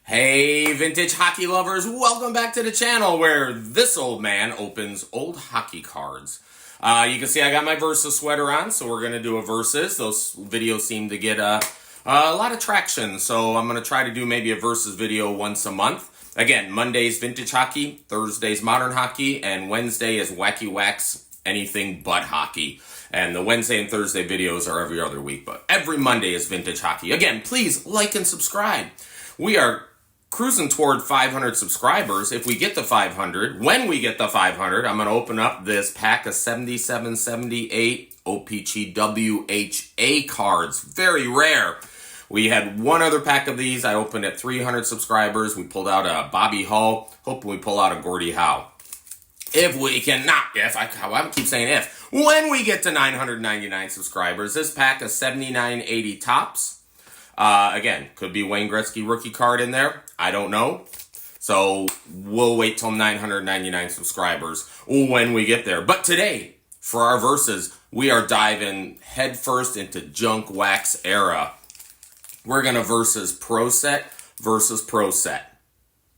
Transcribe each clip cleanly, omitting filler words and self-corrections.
Hey, vintage hockey lovers, welcome back to the channel where this old man opens old hockey cards. You can see I got my Versus sweater on, so we're going to do a Versus. Those videos seem to get a lot of traction, so I'm going to try to do maybe a Versus video once a month. Again, Monday's vintage hockey, Thursday's modern hockey, and Wednesday is wacky wax, anything but hockey. And the Wednesday and Thursday videos are every other week, but every Monday is vintage hockey. Again, please like and subscribe. We are cruising toward 500 subscribers. If we get to 500, when we get to 500, I'm going to open up this pack of 7778 OPG cards. Very rare. We had one other pack of these. I opened at 300 subscribers. We pulled out a Bobby Hull. Hoping we pull out a Gordie Howe. If we cannot, I keep saying if. When we get to 999 subscribers, this pack of 7980 tops. Again, could be Wayne Gretzky rookie card in there. I don't know. So we'll wait till 999 subscribers when we get there. But today, for our Versus, we are diving headfirst into junk wax era. We're going to Versus Pro Set versus Pro Set.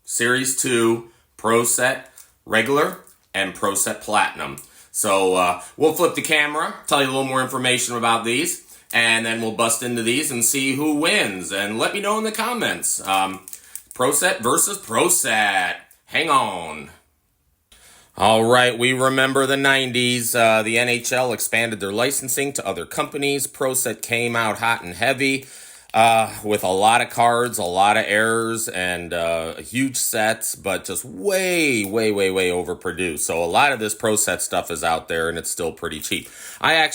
Series 2, Pro Set Regular, and Pro Set Platinum. So we'll flip the camera, tell you a little more information about these. And then we'll bust into these and see who wins. And let me know in the comments. Pro Set versus Pro Set. Hang on. All right, we remember the 90s. The NHL expanded their licensing to other companies. Pro Set came out hot and heavy with a lot of cards, a lot of errors, and huge sets, but just way overproduced. So a lot of this Pro Set stuff is out there, and it's still pretty cheap. I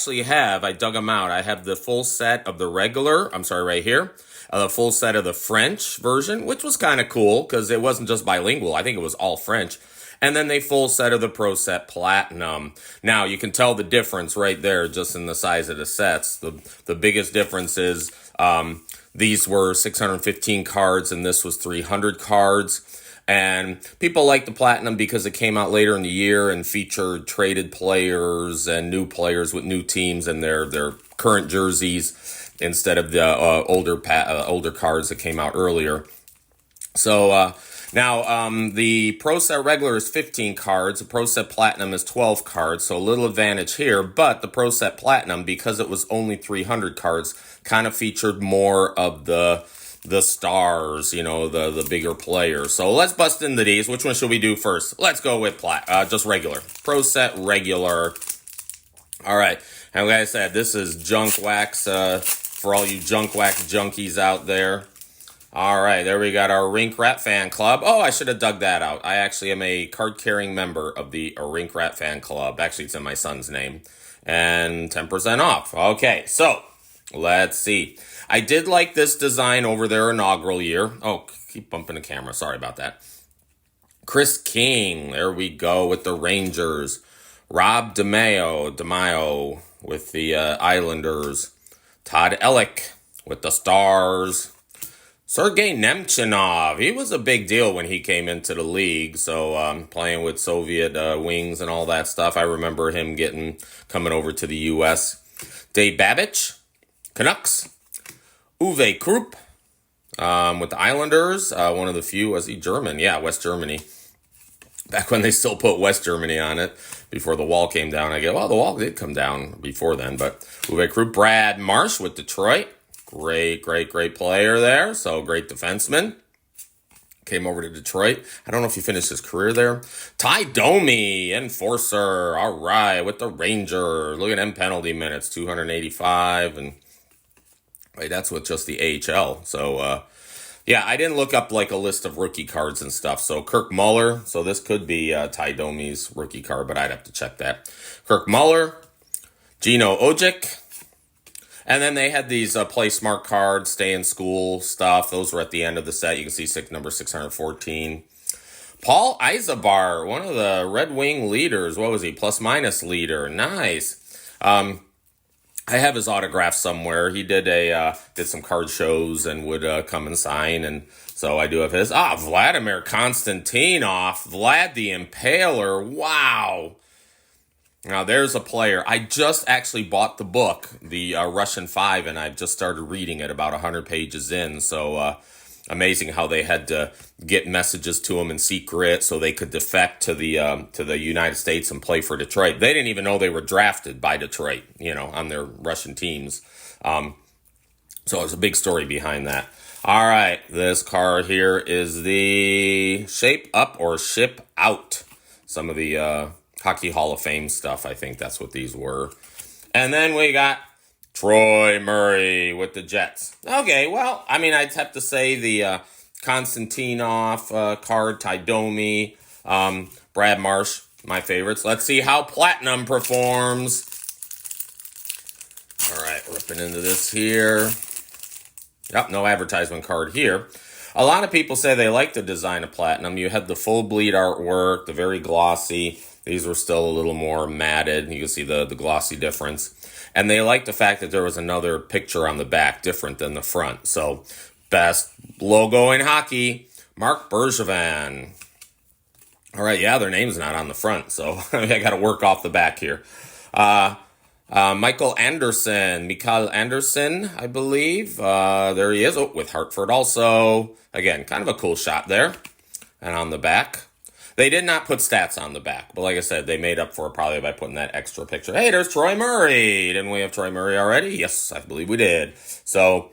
dug them out. I have the full set of the regular, right here. The full set of the French version, which was kind of cool because it wasn't just bilingual. I think it was all French. And then the full set of the Pro Set Platinum. Now, you can tell the difference right there just in the size of the sets. The biggest difference is these were 615 cards and this was 300 cards. And people like the Platinum because it came out later in the year and featured traded players and new players with new teams and their current jerseys instead of the older cards that came out earlier. So now the Pro Set Regular is 15 cards. The Pro Set Platinum is 12 cards, so a little advantage here. But the Pro Set Platinum, because it was only 300 cards, kind of featured more of the stars, the bigger players. So let's bust into these. Which one should we do first? Let's go with just regular. Pro Set Regular. All right. And like I said, this is junk wax for all you junk wax junkies out there. All right, there we got our Rink Rat Fan Club. Oh, I should have dug that out. I actually am a card-carrying member of the Rink Rat Fan Club. Actually, it's in my son's name. And 10% off. Okay, so let's see. I did like this design over their inaugural year. Oh, keep bumping the camera. Sorry about that. Chris King. There we go with the Rangers. Rob DeMaio with the Islanders. Todd Ellick with the Stars. Sergei Nemchinov, he was a big deal when he came into the league, so playing with Soviet wings and all that stuff. I remember him coming over to the U.S. Dave Babich, Canucks. Uwe Krupp with the Islanders, one of the few. Was he German? Yeah, West Germany. Back when they still put West Germany on it before the wall came down. I go, well, the wall did come down before then, but Uwe Krupp. Brad Marsh with Detroit. Great player there. So great defenseman. Came over to Detroit. I don't know if he finished his career there. Ty Domi, enforcer. All right, with the Rangers. Look at them penalty minutes, 285. And wait, that's with just the AHL. So, yeah, I didn't look up like a list of rookie cards and stuff. So Kirk Muller. So this could be Ty Domi's rookie card, but I'd have to check that. Kirk Muller. Gino Ojic. And then they had these Play Smart cards, Stay in School stuff. Those were at the end of the set. You can see number 614. Paul Eisabar, one of the Red Wing leaders. What was he? Plus-minus leader. Nice. I have his autograph somewhere. He did some card shows and would come and sign. And so I do have his. Vladimir Konstantinov. Vlad the Impaler. Wow. Now, there's a player. I just actually bought the book, the Russian 5, and I've just started reading it about 100 pages in. So amazing how they had to get messages to him in secret so they could defect to the United States and play for Detroit. They didn't even know they were drafted by Detroit, on their Russian teams. So it's a big story behind that. All right, this card here is the Shape Up or Ship Out. Some of the Hockey Hall of Fame stuff, I think that's what these were. And then we got Troy Murray with the Jets. Okay, well, I'd have to say the Konstantinov card, Ty Domi, Brad Marsh, my favorites. Let's see how Platinum performs. All right, ripping into this here. Yep, no advertisement card here. A lot of people say they like the design of Platinum. You had the full bleed artwork, the very glossy. These were still a little more matted. You can see the glossy difference. And they like the fact that there was another picture on the back different than the front. So, best logo in hockey, Mark Bergevin. All right, yeah, their name's not on the front, so I got to work off the back here. Mikael Anderson, I believe. There he is. Oh, with Hartford also. Again, kind of a cool shot there. And on the back, they did not put stats on the back. But like I said, they made up for it probably by putting that extra picture. Hey, there's Troy Murray. Didn't we have Troy Murray already? Yes, I believe we did. So,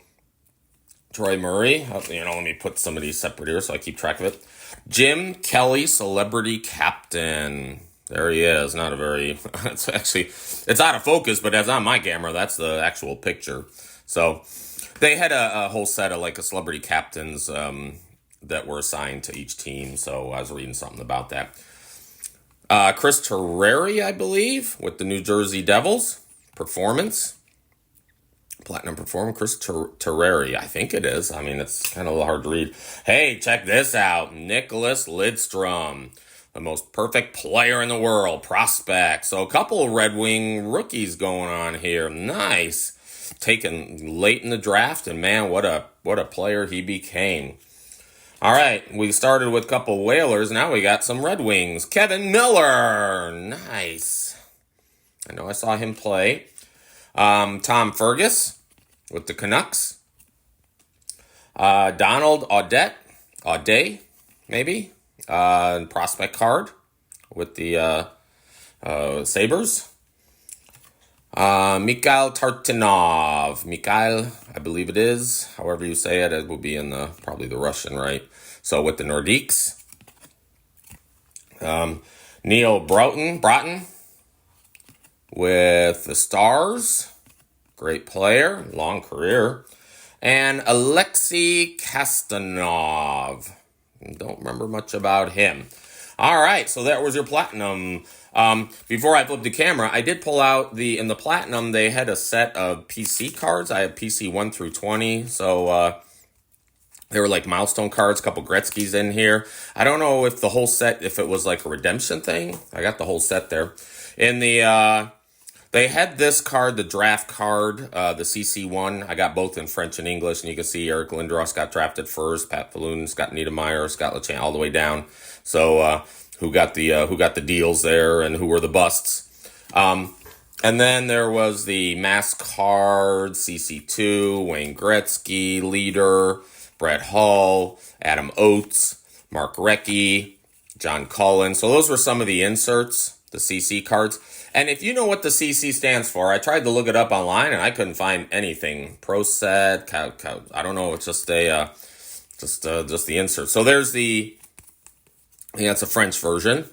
Troy Murray. Let me put some of these separate here so I keep track of it. Jim Kelly, Celebrity Captain. There he is. Not a very, it's out of focus, but that's on my camera. That's the actual picture. So they had a whole set of like a celebrity captains that were assigned to each team. So I was reading something about that. Chris Terreri, I believe, with the New Jersey Devils. Performance. Platinum performer, Chris Terreri. I think it is. It's kind of hard to read. Hey, check this out. Nicholas Lidstrom. The most perfect player in the world, prospect. So a couple of Red Wing rookies going on here. Nice. Taken late in the draft, and man, what a player he became. All right, we started with a couple Whalers. Now we got some Red Wings. Kevin Miller. Nice. I know I saw him play. Tom Fergus with the Canucks. Donald Audet, maybe. Prospect card with the Sabres. Mikhail Tartinov. I believe it is. However you say it, it will be in probably the Russian, right? So with the Nordiques. Neil Broughton with the Stars. Great player, long career. And Alexei Kastanov. Don't remember much about him. All right, so that was your Platinum. Before I flipped the camera, I did pull out in the Platinum, they had a set of PC cards. I have PC 1 through 20, so they were like milestone cards, a couple Gretzky's in here. I don't know if the whole set, if it was like a redemption thing. I got the whole set there. In the, they had this card, the draft card, the CC1. I got both in French and English, and you can see Eric Lindros got drafted first, Pat Falloon, Scott Niedermayer, Scott Lachan, all the way down. So who got the deals there and who were the busts? And then there was the mass card, CC2, Wayne Gretzky, Leader, Brett Hull, Adam Oates, Mark Recchi, John Cullen. So those were some of the inserts, the CC cards. And if you know what the CC stands for, I tried to look it up online and I couldn't find anything. Pro set, I don't know. It's just just the insert. So there's I think that's a French version.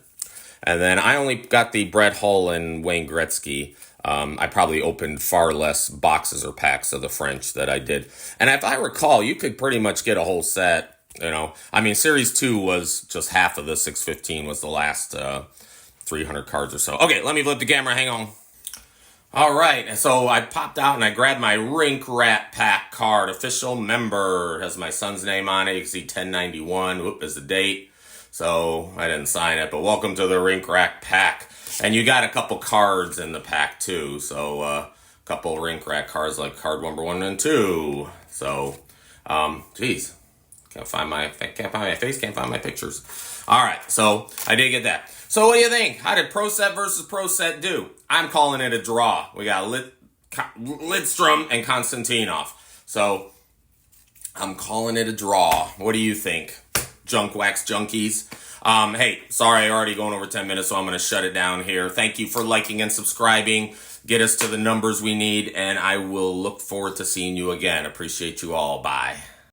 And then I only got the Brett Hull and Wayne Gretzky. I probably opened far less boxes or packs of the French that I did. And if I recall, you could pretty much get a whole set, Series 2 was just half of the 615 was the last 300 cards or so. Okay, let me flip the camera. Hang on. All right, so I popped out and I grabbed my Rink Rat Pack card. Official member. Has my son's name on it. You can see 1091. Whoop is the date. So I didn't sign it, but welcome to the Rink Rat Pack. And you got a couple cards in the pack too. So a couple Rink Rat cards like card number 1 and 2. So, can't find my face, can't find my pictures. All right, so I did get that. So what do you think? How did Pro Set versus Pro Set do? I'm calling it a draw. We got Lidstrom and Konstantinov. So I'm calling it a draw. What do you think, Junk Wax Junkies? Hey, sorry, already going over 10 minutes, so I'm going to shut it down here. Thank you for liking and subscribing. Get us to the numbers we need, and I will look forward to seeing you again. Appreciate you all. Bye.